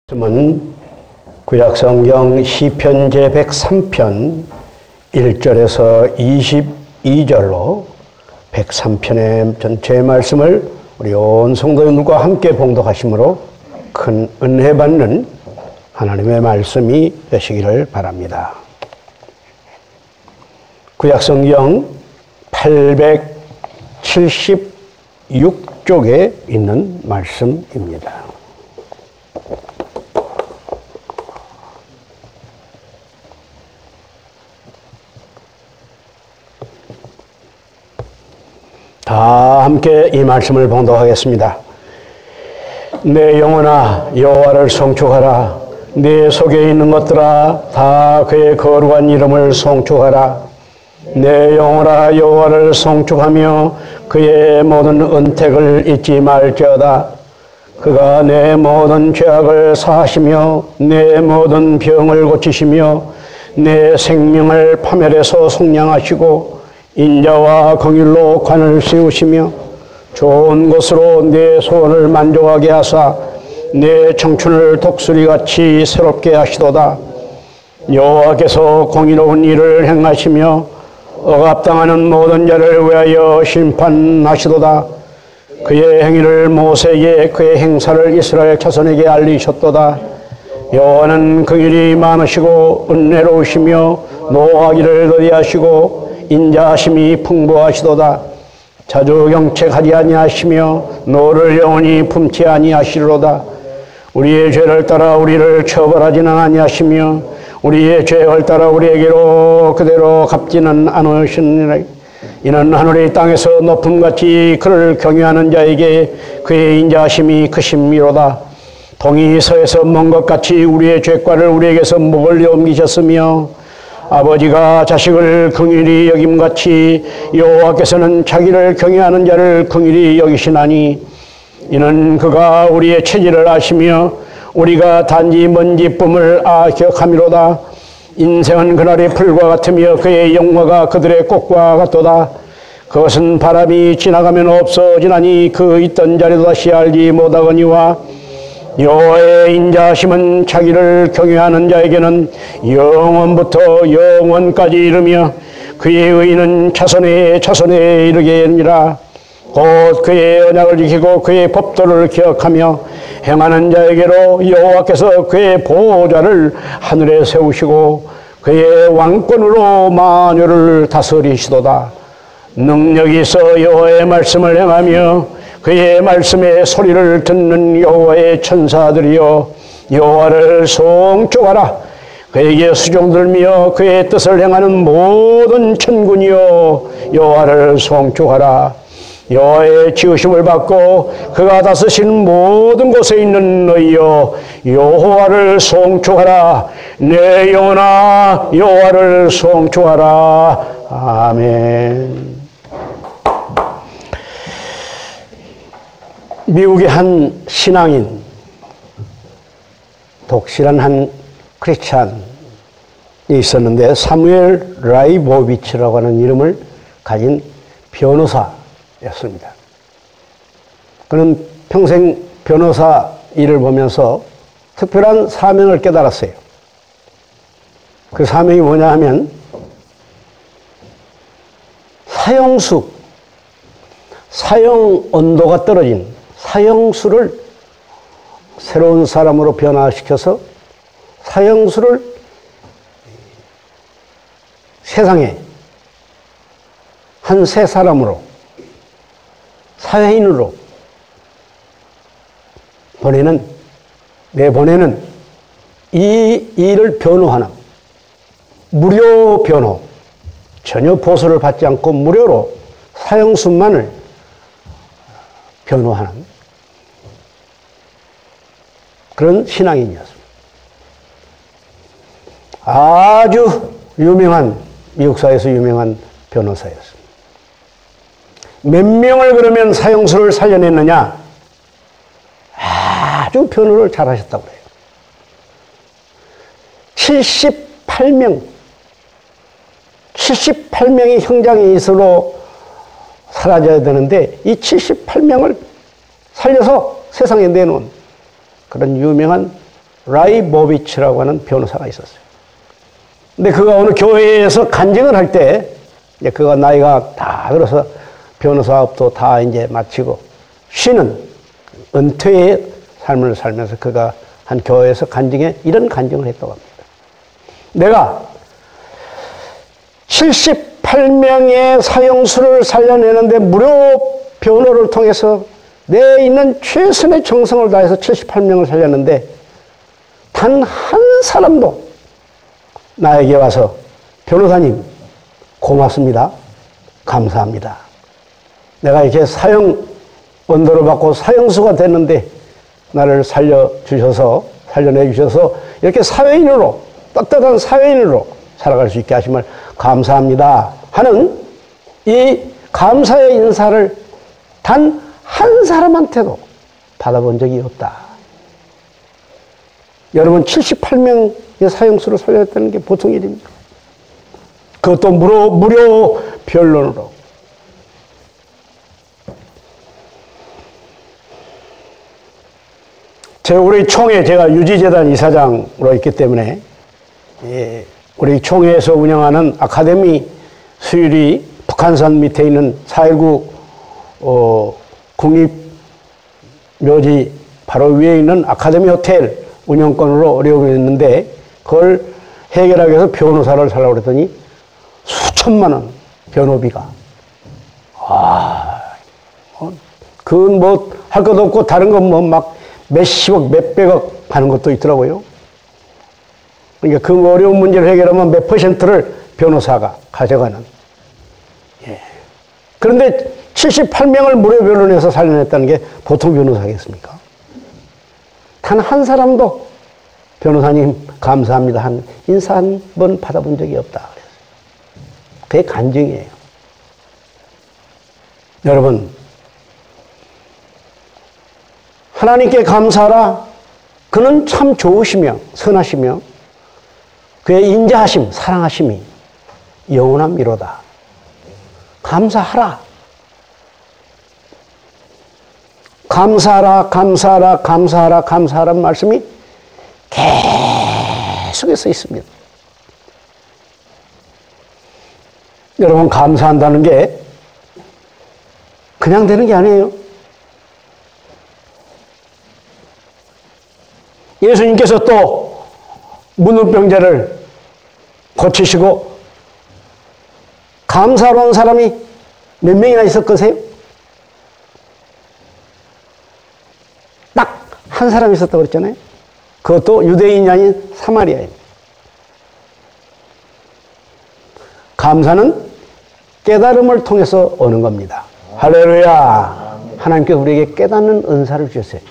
말씀은 구약성경 시편 제103편 1절에서 22절로 103편의 전체 말씀을 우리 온 성도님들과 함께 봉독하심으로 큰 은혜 받는 하나님의 말씀이 되시기를 바랍니다. 구약성경 876쪽에 있는 말씀입니다. 다 함께 이 말씀을 봉독하겠습니다. 내 영혼아 여호와를 송축하라. 내 속에 있는 것들아 다 그의 거룩한 이름을 송축하라. 내 영혼아 여호와를 송축하며 그의 모든 은택을 잊지 말지어다. 그가 내 모든 죄악을 사하시며 내 모든 병을 고치시며 내 생명을 파멸해서 속량하시고 인자와 긍휼로 관을 세우시며 좋은 것으로 내 소원을 만족하게 하사 내 청춘을 독수리같이 새롭게 하시도다. 여호와께서 공의로운 일을 행하시며 억압당하는 모든 자를 위하여 심판하시도다. 그의 행위를 모세에게 그의 행사를 이스라엘 자손에게 알리셨도다. 여호와는 긍휼이 많으시고 은혜로우시며 노하기를 더디하시고 인자하심이 풍부하시도다. 자주 경책하지 아니하시며 노를 영원히 품지 아니하시리로다. 우리의 죄를 따라 우리를 처벌하지는 아니하시며 우리의 죄를 따라 우리에게로 그대로 갚지는 않으시느니라. 이는 하늘의 땅에서 높음같이 그를 경외하는 자에게 그의 인자하심이 크심이로다. 동이 서에서 먼 것 같이 우리의 죄과를 우리에게서 멀리 옮기셨으며 아버지가 자식을 긍휼히 여김같이 여호와께서는 자기를 경외하는 자를 긍휼히 여기시나니 이는 그가 우리의 체질을 아시며 우리가 단지 먼지뿐을 기억함이로다. 인생은 그날의 풀과 같으며 그의 영화가 그들의 꽃과 같도다. 그것은 바람이 지나가면 없어지나니 그 있던 자리도 다시 알지 못하거니와 여호와의 인자하심은 자기를 경외하는 자에게는 영원부터 영원까지 이르며 그의 의는 차선에 차선에 이르게니라. 곧 그의 언약을 지키고 그의 법도를 기억하며 행하는 자에게로 여호와께서 그의 보호자를 하늘에 세우시고 그의 왕권으로 만유를 다스리시도다. 능력이 있어 여호와의 말씀을 행하며 그의 말씀의 소리를 듣는 여호와의 천사들이여 여호와를 송축하라. 그에게 수종들며 그의 뜻을 행하는 모든 천군이여 여호와를 송축하라. 여호와의 지으심을 받고 그가 다스리는 모든 곳에 있는 너희여 여호와를 송축하라. 내 영혼아 여호와를 송축하라. 아멘. 미국의 한 신앙인, 독실한 한 크리스찬이 있었는데 사무엘 라이보비치라고 하는 이름을 가진 변호사였습니다. 그는 평생 변호사 일을 보면서 특별한 사명을 깨달았어요. 그 사명이 뭐냐 하면 사형 온도가 떨어진 사형수를 새로운 사람으로 변화시켜서 사형수를 세상에 한 새 사람으로 사회인으로 내보내는 이 일을 변호하는 무료 변호, 전혀 보수를 받지 않고 무료로 사형수만을 변호하는 그런 신앙인이었습니다. 아주 유명한, 미국사에서 유명한 변호사였습니다. 몇 명을 그러면 사형수를 살려냈느냐? 아주 변호를 잘하셨다고 그래요. 78명의 형장이 스스로 사라져야 되는데 이 78명을 살려서 세상에 내놓은 그런 유명한 라이보비치라고 하는 변호사가 있었어요. 근데 그가 어느 교회에서 간증을 할 때, 이제 그가 나이가 다 들어서 변호사업도 다 이제 마치고 쉬는 은퇴의 삶을 살면서 그가 한 교회에서 간증에 이런 간증을 했다고 합니다. 내가 78명의 사형수를 살려내는데 무료 변호를 통해서 내 있는 최선의 정성을 다해서 78명을 살렸는데 단 한 사람도 나에게 와서 변호사님 고맙습니다. 감사합니다. 내가 이렇게 사형 언도를 받고 사형수가 됐는데 나를 살려주셔서 살려내주셔서 이렇게 사회인으로 떳떳한 사회인으로 살아갈 수 있게 하심을 감사합니다 하는 이 감사의 인사를 단 한 사람한테도 받아본 적이 없다. 여러분 78명의 사형수를 살렸다는 게 보통 일입니까? 그것도 무료 변론으로. 우리 총회, 제가 유지재단 이사장으로 있기 때문에 우리 총회에서 운영하는 아카데미 수율이 북한산 밑에 있는 4.19 국립묘지 바로 위에 있는 아카데미 호텔 운영권으로 어려움이 있는데 그걸 해결하기 위해서 변호사를 살라고 그랬더니 수천만 원 변호비가. 그건 뭐 할 것도 없고 다른 건 뭐 막 몇십억, 몇백억 하는 것도 있더라고요. 그러니까 그 어려운 문제를 해결하면 몇 %를 변호사가 가져가는. 예. 그런데 78명을 무료 변론해서 살려냈다는 게 보통 변호사겠습니까? 단 한 사람도 변호사님 감사합니다 한 인사 한 번 받아본 적이 없다. 그게 간증이에요. 여러분, 하나님께 감사하라. 그는 참 좋으시며 선하시며 그의 인자하심, 사랑하심이 영원함이로다. 감사하라. 감사하라, 감사하라, 감사하라, 감사하라는 말씀이 계속해서 있습니다. 여러분, 감사한다는 게 그냥 되는 게 아니에요. 예수님께서 또 문둥병자를 고치시고 감사로 온 사람이 몇 명이나 있었거세요? 딱 한 사람 있었다고 그랬잖아요. 그것도 유대인이 아닌 사마리아인. 감사는 깨달음을 통해서 오는 겁니다. 할렐루야. 하나님께서 우리에게 깨닫는 은사를 주셨어요.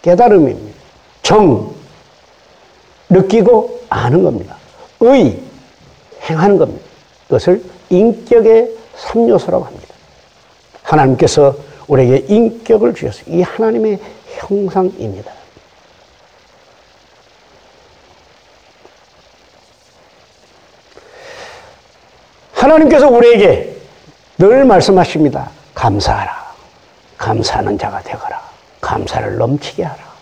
깨달음입니다. 느끼고 아는 겁니다. 행하는 겁니다. 이것을 인격의 3요소라고 합니다. 하나님께서 우리에게 인격을 주셨어요. 이 하나님의 형상입니다. 하나님께서 우리에게 늘 말씀하십니다. 감사하라. 감사하는 자가 되거라. 감사를 넘치게 하라.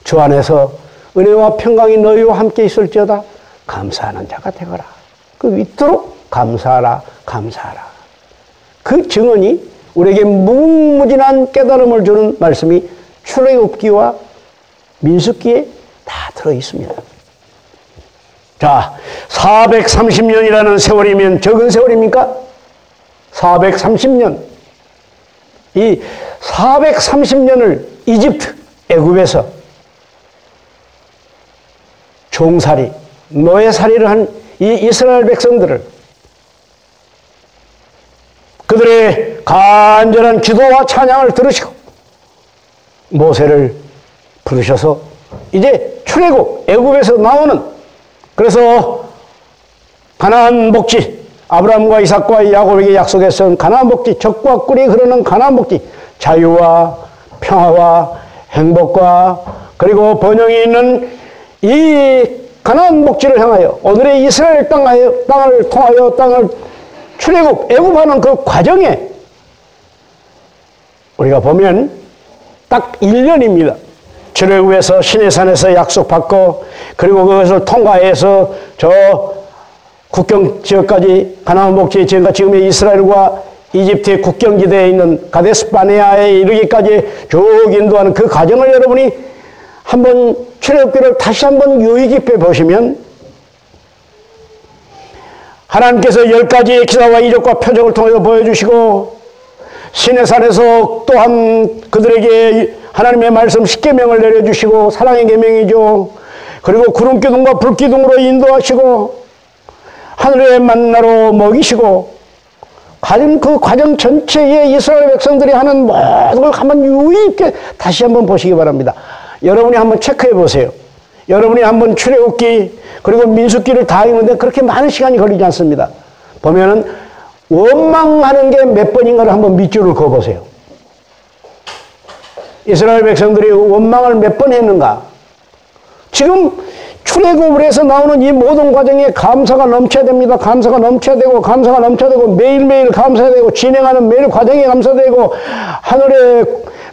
주 안에서 은혜와 평강이 너희와 함께 있을지어다. 감사하는 자가 되거라. 그 밑도록 감사하라. 감사하라. 그 증언이 우리에게 무궁무진한 깨달음을 주는 말씀이 출애굽기와 민수기에 다 들어있습니다. 자, 430년이라는 세월이면 적은 세월입니까? 430년. 이 430년을 이집트, 애굽에서 종살이, 노예살이를 한 이 이스라엘 백성들을 그들의 간절한 기도와 찬양을 들으시고 모세를 부르셔서 이제 출애굽, 애굽에서 나오는, 그래서 가나안 복지, 아브라함과 이삭과 야곱에게 약속했던 가나안 복지, 젖과 꿀이 흐르는 가나안 복지, 자유와 평화와 행복과 그리고 번영이 있는 이 가나안 복지를 향하여 오늘의 이스라엘 땅을 통하여 땅을 출애굽, 애굽하는 그 과정에 우리가 보면 딱 1년입니다. 출애굽에서 시내산에서 약속받고 그리고 그것을 통과해서 저 국경 지역까지 가나안 복지의 지역과 지금의 이스라엘과 이집트의 국경지대에 있는 가데스 바네아에 이르기까지 쭉 인도하는 그 과정을 여러분이 한번 출애굽기를 다시 한번 유의 깊게 보시면 하나님께서 10가지의 기사와 이적과 표적을 통해서 보여주시고 시내산에서 또한 그들에게 하나님의 말씀 10계명을 내려주시고 사랑의 계명이죠. 그리고 구름기둥과 불기둥으로 인도하시고 하늘의 만나로 먹이시고 그 과정 전체에 이스라엘 백성들이 하는 모든 걸 한번 유의 있게 다시 한번 보시기 바랍니다. 여러분이 한번 체크해 보세요. 여러분이 한번 출애굽기 그리고 민수기를 다 읽는데 그렇게 많은 시간이 걸리지 않습니다. 보면은 원망하는 게 몇 번인가를 한번 밑줄을 그어보세요. 이스라엘 백성들이 원망을 몇 번 했는가? 지금 출애굽을 해서 나오는 이 모든 과정에 감사가 넘쳐야 됩니다. 감사가 넘쳐야 되고 감사가 넘쳐야 되고 매일매일 감사해야 되고 진행하는 매일 과정에 감사되고 하늘에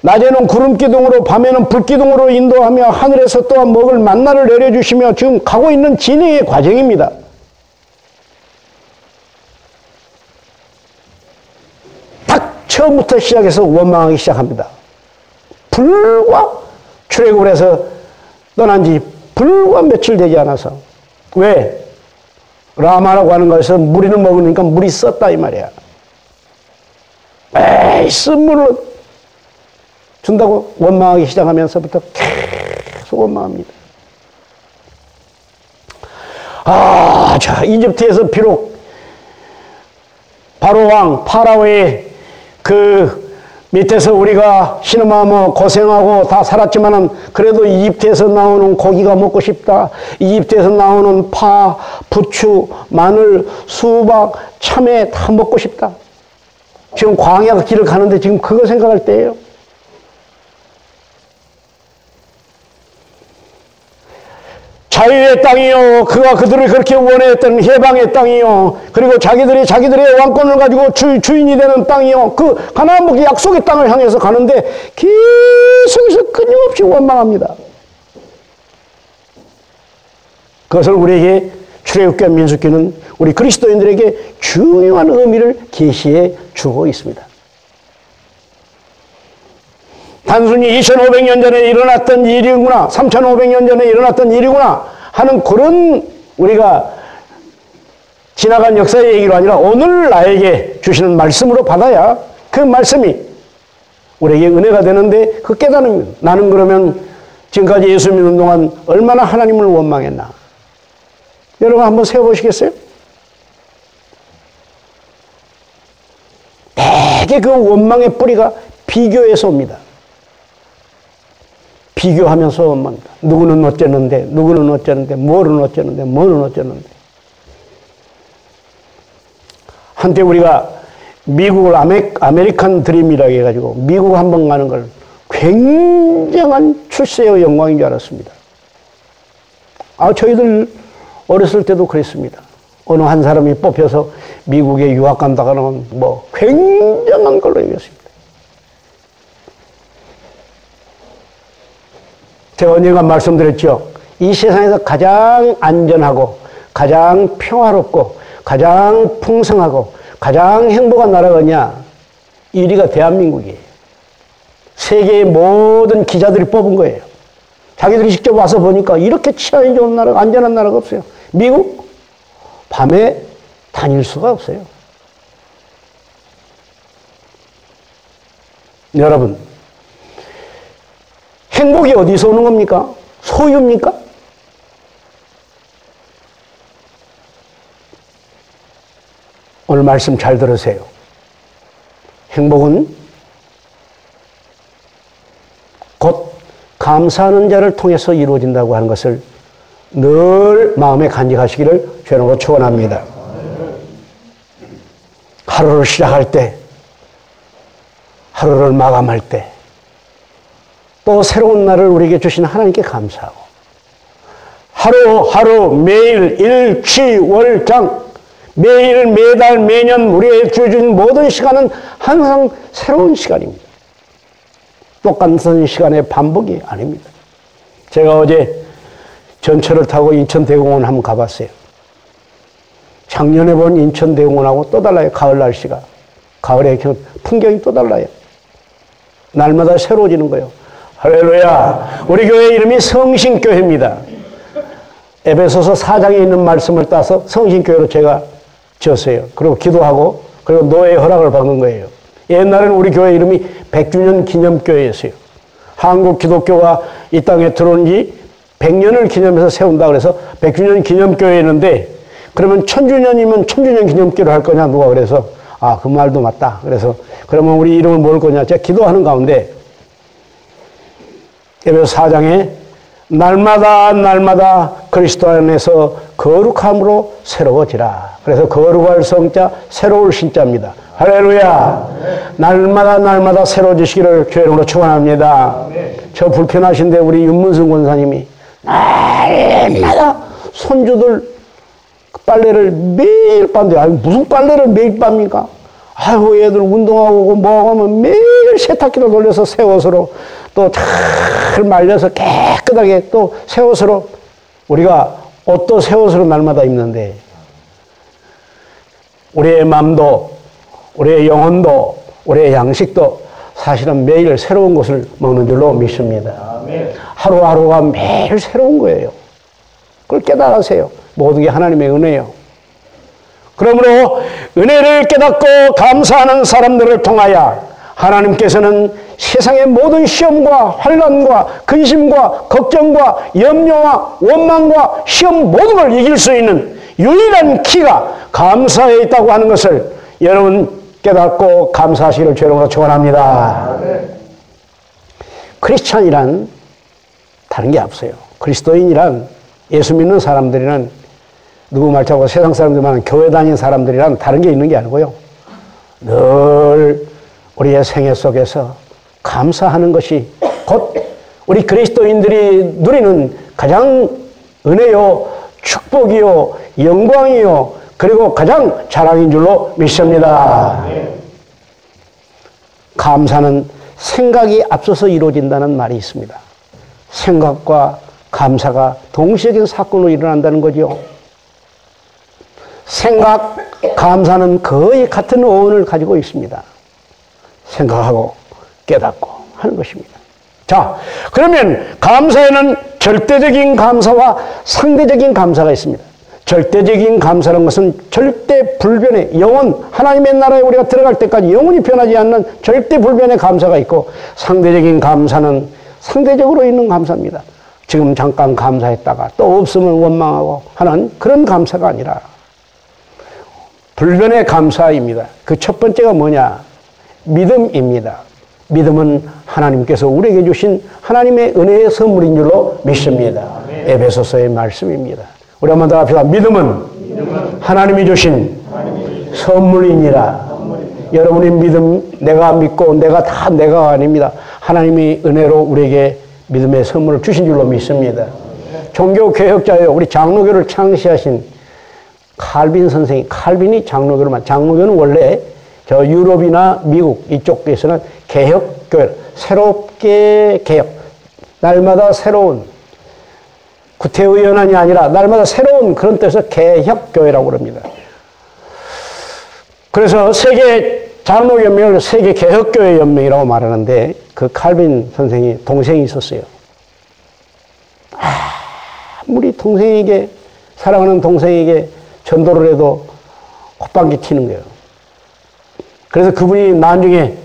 낮에는 구름기둥으로 밤에는 불기둥으로 인도하며 하늘에서 또한 먹을 만나를 내려주시며 지금 가고 있는 진행의 과정입니다. 딱 처음부터 시작해서 원망하기 시작합니다. 불과 출애굽을 해서 떠난 지 불과 며칠 되지 않아서. 왜? 라마라고 하는 것에서 무리를 먹으니까 물이 썼다 이 말이야. 에이 쓴 물을 준다고 원망하기 시작하면서부터 계속 원망합니다. 자 이집트에서 비록 바로 왕 파라오의 그 밑에서 우리가 신음하며 고생하고 다 살았지만은 그래도 이집트에서 나오는 고기가 먹고 싶다. 이집트에서 나오는 파, 부추, 마늘, 수박, 참외 다 먹고 싶다. 지금 광야 길을 가는데 지금 그거 생각할 때예요. 자유의 땅이요. 그가 그들을 그렇게 원했던 해방의 땅이요. 그리고 자기들이 자기들의 왕권을 가지고 주인이 되는 땅이요. 그 가나안 복지 약속의 땅을 향해서 가는데 계속해서 끊임없이 원망합니다. 그것을 우리에게 출애굽기와 민수기는 우리 그리스도인들에게 중요한 의미를 계시해 주고 있습니다. 단순히 2500년 전에 일어났던 일이구나, 3500년 전에 일어났던 일이구나 하는 그런 우리가 지나간 역사의 얘기가 아니라 오늘 나에게 주시는 말씀으로 받아야 그 말씀이 우리에게 은혜가 되는데 그 깨달음입니다. 나는 그러면 지금까지 예수 믿는 동안 얼마나 하나님을 원망했나. 여러분 한번 세워보시겠어요? 대개 그 원망의 뿌리가 비교에서 옵니다. 비교하면서 원망합니다. 누구는 어쩌는데, 누구는 어쩌는데, 뭐는 어쩌는데, 뭐는 어쩌는데. 한때 우리가 미국을 아메리칸 드림이라고 해가지고 미국 한번 가는 걸 굉장한 출세의 영광인 줄 알았습니다. 저희들 어렸을 때도 그랬습니다. 어느 한 사람이 뽑혀서 미국에 유학 간다고 하면 뭐 굉장한 걸로 여겼습니다. 제가 언젠가 말씀드렸죠. 이 세상에서 가장 안전하고 가장 평화롭고 가장 풍성하고 가장 행복한 나라가 어디냐? 1위가 대한민국이에요. 세계의 모든 기자들이 뽑은 거예요. 자기들이 직접 와서 보니까 이렇게 치안이 좋은 나라가, 안전한 나라가 없어요. 미국? 밤에 다닐 수가 없어요. 여러분, 행복이 어디서 오는 겁니까? 소유입니까? 오늘 말씀 잘 들으세요. 행복은 곧 감사하는 자를 통해서 이루어진다고 하는 것을 늘 마음에 간직하시기를 주님으로 축원합니다. 하루를 시작할 때, 하루를 마감할 때, 또 새로운 날을 우리에게 주신 하나님께 감사하고, 하루하루 매일 일취월장, 매일 매달 매년 우리에게 주어진 모든 시간은 항상 새로운 시간입니다. 똑같은 시간의 반복이 아닙니다. 제가 어제 전철을 타고 인천대공원 한번 가봤어요. 작년에 본 인천대공원하고 또 달라요. 가을 날씨가. 가을에 풍경이 또 달라요. 날마다 새로워지는 거예요. 할렐루야. 우리 교회 이름이 성신교회입니다. 에베소서 4장에 있는 말씀을 따서 성신교회로 제가 지었어요. 그리고 기도하고 그리고 노예의 허락을 받은 거예요. 옛날에는 우리 교회 이름이 100주년 기념교회였어요. 한국 기독교가 이 땅에 들어온 지 100년을 기념해서 세운다 그래서 100주년 기념교회였는데 그러면 1000주년이면 1000주년 기념교회를 할 거냐 누가 그래서 아, 그 말도 맞다. 그래서 그러면 우리 이름을 뭘 거냐 제가 기도하는 가운데 에베소 4장에 날마다 그리스도 안에서 거룩함으로 새로워지라. 그래서 거룩할 성자 새로울 신자입니다. 할렐루야. 날마다 새로워지시기를 주의 이름으로 축원합니다. 저 불편하신데 우리 윤문승 권사님이 날마다 손주들 빨래를 매일 빤대요. 아니, 무슨 빨래를 매일 빱니까? 아이고, 얘들 운동하고 뭐하고 하면 매일 세탁기로 돌려서 새 옷으로 또 잘 말려서 깨끗하게 또 새 옷으로 우리가 옷도 새 옷으로 날마다 입는데 우리의 마음도 우리의 영혼도 우리의 양식도 사실은 매일 새로운 것을 먹는 줄로 믿습니다. 하루하루가 매일 새로운 거예요. 그걸 깨달으세요. 모든 게 하나님의 은혜예요. 그러므로 은혜를 깨닫고 감사하는 사람들을 통하여 하나님께서는 세상의 모든 시험과 환난과 근심과 걱정과 염려와 원망과 시험 모든 걸 이길 수 있는 유일한 키가 감사에 있다고 하는 것을 여러분 깨닫고 감사하시기를 주님으로 축원합니다. 크리스찬이란 다른 게 없어요. 그리스도인이란 예수 믿는 사람들이란 누구 말자고 세상 사람들만 교회 다니는 사람들이란 다른 게 있는 게 아니고요. 늘 우리의 생애 속에서 감사하는 것이 곧 우리 그리스도인들이 누리는 가장 은혜요, 축복이요, 영광이요, 그리고 가장 자랑인 줄로 믿습니다. 감사는 생각이 앞서서 이루어진다는 말이 있습니다. 생각과 감사가 동시적인 사건으로 일어난다는 거죠. 생각, 감사는 거의 같은 어원을 가지고 있습니다. 생각하고 깨닫고 하는 것입니다. 자, 그러면 감사에는 절대적인 감사와 상대적인 감사가 있습니다. 절대적인 감사라는 것은 절대 불변의 영원, 하나님의 나라에 우리가 들어갈 때까지 영원히 변하지 않는 절대 불변의 감사가 있고 상대적인 감사는 상대적으로 있는 감사입니다. 지금 잠깐 감사했다가 또 없으면 원망하고 하는 그런 감사가 아니라 불변의 감사입니다. 그 첫 번째가 뭐냐? 믿음입니다. 믿음은 하나님께서 우리에게 주신 하나님의 은혜의 선물인 줄로 믿습니다. 에베소서의 말씀입니다. 우리 한번 더 합시다. 믿음은 하나님이 주신 선물이니라. 여러분의 믿음, 내가 믿고 내가 아닙니다. 하나님이 은혜로 우리에게 믿음의 선물을 주신 줄로 믿습니다. 종교개혁자예요. 우리 장로교를 창시하신 칼빈 선생이, 칼빈이 장로교는 원래 저 유럽이나 미국 이쪽에서는 개혁교회, 새롭게 개혁, 날마다 새로운 구태의 연한이 아니라 날마다 새로운 그런 뜻에서 개혁교회라고 합니다. 그래서 세계 장로연맹을 세계 개혁교회 연맹이라고 말하는데 그 칼빈 선생이 동생이 있었어요. 아무리 동생에게 사랑하는 동생에게 전도를 해도 콧방귀 튀는 거예요. 그래서 그분이 나중에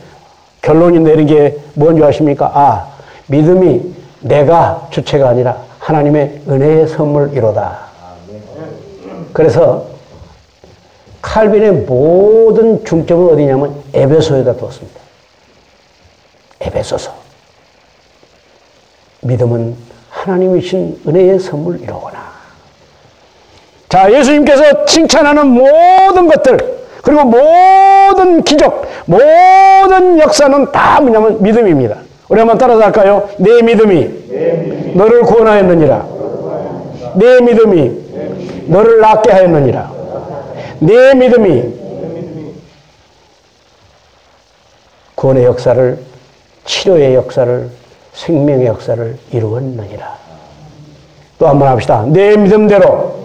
결론이 내린 게 뭔지 아십니까? 믿음이 내가 주체가 아니라 하나님의 은혜의 선물이로다. 그래서 칼빈의 모든 중점은 어디냐면 에베소에다 두었습니다. 에베소서. 믿음은 하나님이 주신 은혜의 선물이로구나. 자, 예수님께서 칭찬하는 모든 것들 그리고 모든 기적, 모든 역사는 다 뭐냐면 믿음입니다. 우리 한번 따라서 할까요? 내 믿음이 너를 구원하였느니라. 내 믿음이 너를 낫게 하였느니라. 내 믿음이 구원의 역사를 치료의 역사를, 생명의 역사를 이루었느니라. 또 한번 합시다. 내 믿음대로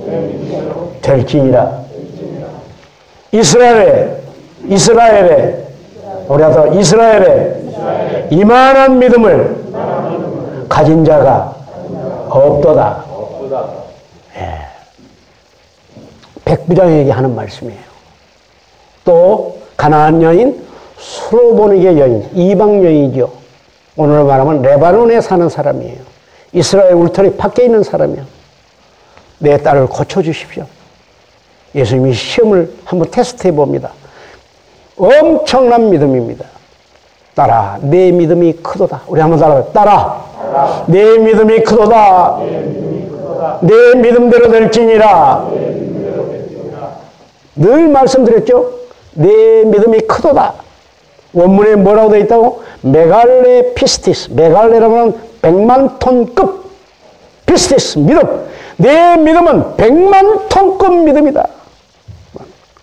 될지니라. 이스라엘에 이만한 믿음을 가진 자가 없도다. 예. 백부장에게 하는 말씀이에요. 또 가나안 여인, 수로보닉의 여인, 이방 여인이죠. 오늘 말하면 레바논에 사는 사람이에요. 이스라엘 울타리 밖에 있는 사람이에요. 내 딸을 고쳐주십시오. 예수님이 시험을 한번 테스트해 봅니다. 엄청난 믿음입니다. 딸아, 내 믿음이 크도다. 우리 한번 따라해요. 딸아, 내 믿음이 크도다. 내 믿음대로 될지니라. 늘 말씀드렸죠? 내 믿음이 크도다. 원문에 뭐라고 되어 있다고? 메갈레 피스티스. 메갈레라면 100만 톤급 피스티스, 믿음. 내 믿음은 100만 톤급 믿음이다.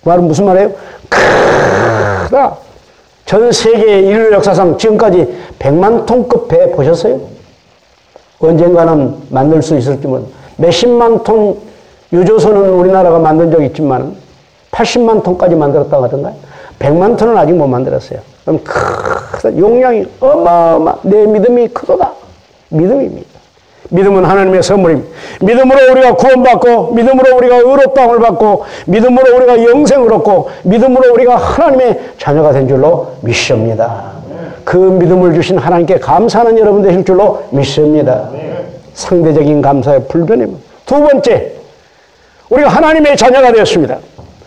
그 말은 무슨 말이에요? 크다. 전 세계 인류 역사상 지금까지 100만 톤급 배 보셨어요? 언젠가는 만들 수 있을지 모릅니다. 몇십만 톤 유조선은 우리나라가 만든 적이 있지만 80만 톤까지 만들었다고 하던가요? 100만 톤은 아직 못 만들었어요. 그럼 크다. 용량이 어마어마. 내 믿음이 크도다. 믿음입니다. 믿음은 하나님의 선물입니다. 믿음으로 우리가 구원받고, 믿음으로 우리가 의롭다함을 받고, 믿음으로 우리가 영생을 얻고, 믿음으로 우리가 하나님의 자녀가 된 줄로 믿습니다. 그 믿음을 주신 하나님께 감사하는 여러분 되실 줄로 믿습니다. 상대적인 감사의 불변입니다. 두 번째, 우리가 하나님의 자녀가 되었습니다.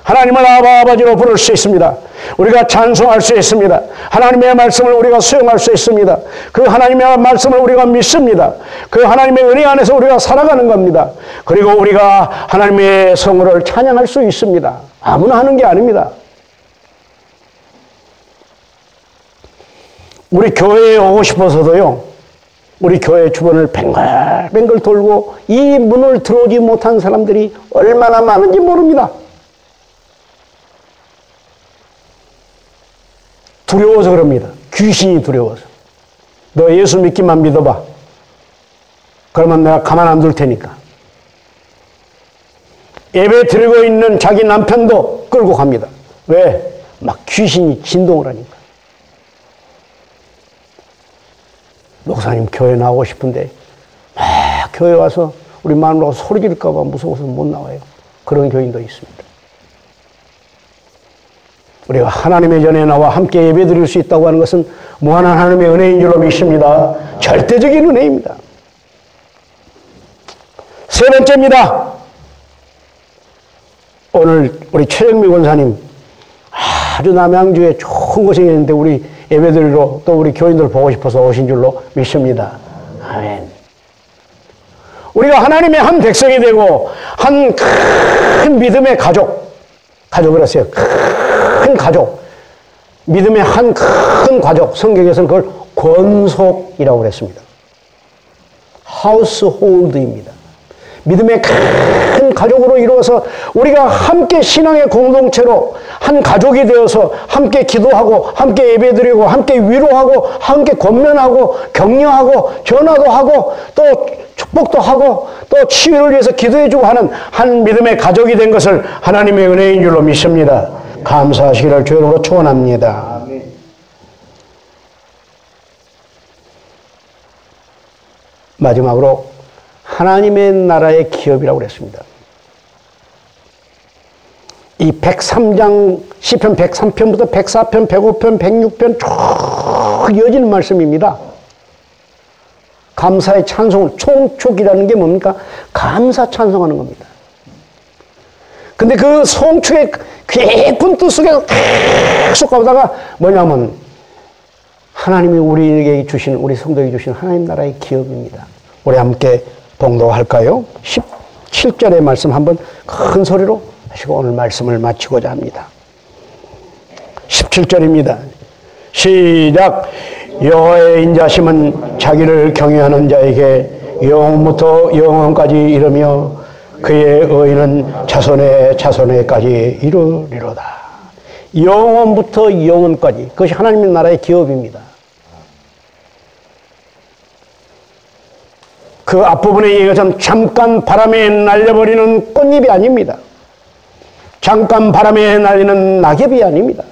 하나님을 아버지로 부를 수 있습니다. 우리가 찬송할 수 있습니다. 하나님의 말씀을 우리가 수용할 수 있습니다. 그 하나님의 말씀을 우리가 믿습니다. 그 하나님의 은혜 안에서 우리가 살아가는 겁니다. 그리고 우리가 하나님의 성호를 찬양할 수 있습니다. 아무나 하는 게 아닙니다. 우리 교회에 오고 싶어서도요, 우리 교회 주변을 뱅글뱅글 돌고 이 문을 들어오지 못한 사람들이 얼마나 많은지 모릅니다. 두려워서 그럽니다. 귀신이 두려워서. 너 예수 믿기만 믿어봐. 그러면 내가 가만 안 둘 테니까. 예배 드리고 있는 자기 남편도 끌고 갑니다. 왜? 막 귀신이 진동을 하니까. 목사님 교회 나오고 싶은데 막 교회 와서 우리 마누라가 소리 지를까 봐 무서워서 못 나와요. 그런 교인도 있습니다. 우리가 하나님의 전에 나와 함께 예배 드릴 수 있다고 하는 것은 무한한 하나님의 은혜인 줄로 믿습니다. 절대적인 은혜입니다. 세 번째입니다. 오늘 우리 최정미 권사님 아주 남양주에 좋은 곳이 있는데 우리 예배 드리러 또 우리 교인들 보고 싶어서 오신 줄로 믿습니다. 아멘. 우리가 하나님의 한 백성이 되고 한 큰 믿음의 가족을 했어요. 큰 가족, 믿음의 한 큰 가족, 성경에서는 그걸 권속이라고 그랬습니다. 하우스홀드입니다. 믿음의 큰 가족으로 이루어서 우리가 함께 신앙의 공동체로 한 가족이 되어서 함께 기도하고 함께 예배드리고 함께 위로하고 함께 권면하고 격려하고 전화도 하고 또 축복도 하고 또 치유를 위해서 기도해주고 하는 한 믿음의 가족이 된 것을 하나님의 은혜인 줄로 믿습니다. 감사하시기를 주님으로 축원합니다. 마지막으로 하나님의 나라의 기업이라고 그랬습니다. 이 103장 시편 103편부터 104편, 105편, 106편 쭉 이어지는 말씀입니다. 감사의 찬송을, 송축이라는 게 뭡니까? 감사 찬송하는 겁니다. 근데 그 송축의 깊은 뜻 속에서 계속 가다가 뭐냐면 하나님이 우리에게 주신, 우리 성도에게 주신 하나님 나라의 기업입니다. 우리 함께 봉독할까요? 17절의 말씀 한번 큰 소리로 하시고 오늘 말씀을 마치고자 합니다. 17절입니다. 시작. 여호와의 인자심은 자기를 경외하는 자에게 영원부터 영원까지 이르며 그의 의는 자손의 자손에까지 이르리로다. 영원부터 영원까지. 그것이 하나님의 나라의 기업입니다. 그 앞부분에 얘기한 잠깐 바람에 날려버리는 꽃잎이 아닙니다. 잠깐 바람에 날리는 낙엽이 아닙니다.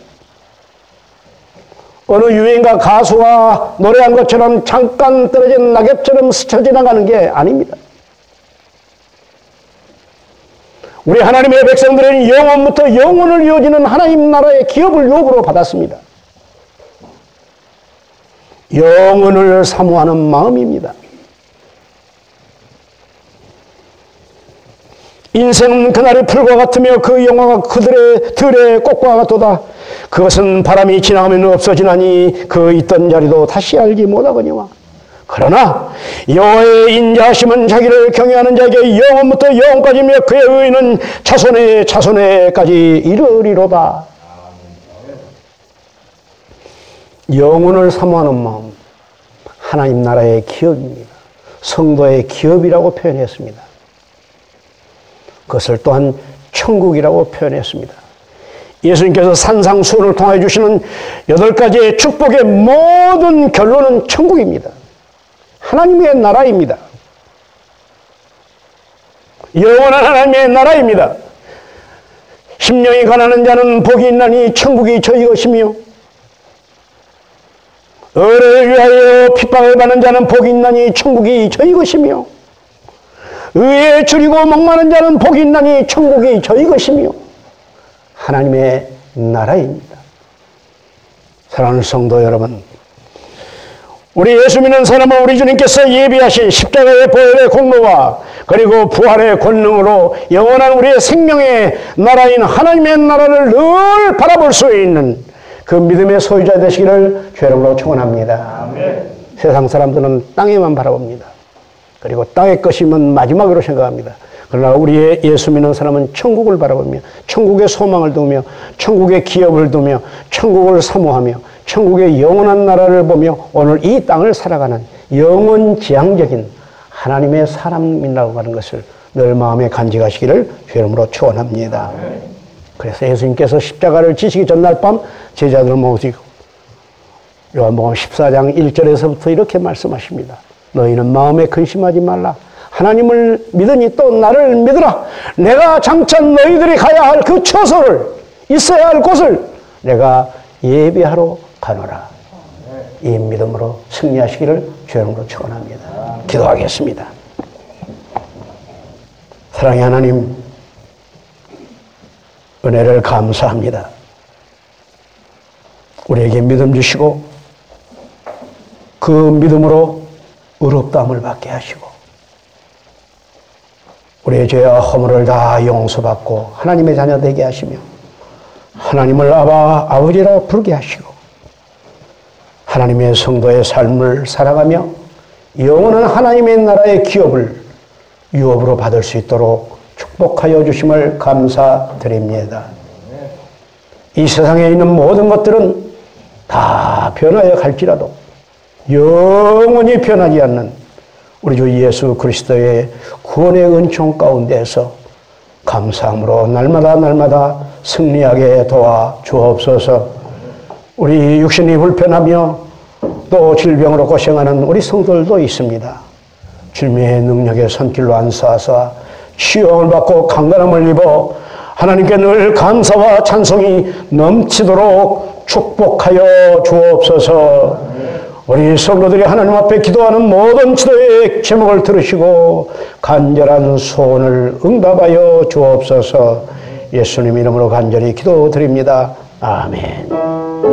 어느 유행가 가수가 노래한 것처럼 잠깐 떨어진 낙엽처럼 스쳐 지나가는 게 아닙니다. 우리 하나님의 백성들은 영원부터 영원을 이어지는 하나님 나라의 기업을 유업으로 받았습니다. 영원을 사모하는 마음입니다. 인생은 그날의 풀과 같으며 그 영화가 그들의 들의 꽃과 같도다. 그것은 바람이 지나가면 없어지나니 그 있던 자리도 다시 알지 못하거니와. 그러나 여호와의 인자하심은 자기를 경외하는 자에게 영원부터 영원까지며 그의 의는 자손의 자손에까지 이르리로다. 영혼을 사모하는 마음, 하나님 나라의 기업입니다. 성도의 기업이라고 표현했습니다. 그것을 또한 천국이라고 표현했습니다. 예수님께서 산상수훈을 통해 주시는 8가지의 축복의 모든 결론은 천국입니다. 하나님의 나라입니다. 영원한 하나님의 나라입니다. 심령이 가난한 자는 복이 있나니 천국이 저희 것이며, 의를 위하여 핍박을 받는 자는 복이 있나니 천국이 저희 것이며, 의에 줄이고 목마른 자는 복이 있나니 천국이 저희 것이며, 하나님의 나라입니다. 사랑하는 성도 여러분, 우리 예수 믿는 사람은 우리 주님께서 예비하신 십자가의 보혈의 공로와 그리고 부활의 권능으로 영원한 우리의 생명의 나라인 하나님의 나라를 늘 바라볼 수 있는 그 믿음의 소유자 되시기를 죄로 축원합니다. 세상 사람들은 땅에만 바라봅니다. 그리고 땅의 것이면 마지막으로 생각합니다. 그러나 우리의 예수 믿는 사람은 천국을 바라보며 천국의 소망을 두며 천국의 기업을 두며 천국을 사모하며 천국의 영원한 나라를 보며 오늘 이 땅을 살아가는 영원지향적인 하나님의 사람이라고 하는 것을 늘 마음에 간직하시기를 주님으로 축원합니다. 그래서 예수님께서 십자가를 지시기 전날 밤 제자들을 모시고 요한복음 14장 1절에서부터 이렇게 말씀하십니다. 너희는 마음에 근심하지 말라. 하나님을 믿으니 또 나를 믿으라. 내가 장차 너희들이 가야 할 그 처소를, 있어야 할 곳을 내가 예비하러 가노라. 이 믿음으로 승리하시기를 주님으로 축원합니다. 기도하겠습니다. 사랑의 하나님, 은혜를 감사합니다. 우리에게 믿음 주시고 그 믿음으로 의롭다함을 받게 하시고 우리의 죄와 허물을 다 용서받고 하나님의 자녀 되게 하시며 하나님을 아버지라 부르게 하시고 하나님의 성도의 삶을 살아가며 영원한 하나님의 나라의 기업을 유업으로 받을 수 있도록 축복하여 주심을 감사드립니다. 이 세상에 있는 모든 것들은 다 변하여 갈지라도 영원히 변하지 않는 우리 주 예수 그리스도의 구원의 은총 가운데서 감사함으로 날마다 승리하게 도와 주옵소서. 우리 육신이 불편하며 또 질병으로 고생하는 우리 성도들도 있습니다. 주님의 능력의 손길로 안수하사 치유를 받고 강건함을 입어 하나님께 늘 감사와 찬송이 넘치도록 축복하여 주옵소서. 우리 성도들이 하나님 앞에 기도하는 모든 기도의 제목을 들으시고 간절한 소원을 응답하여 주옵소서. 예수님 이름으로 간절히 기도드립니다. 아멘.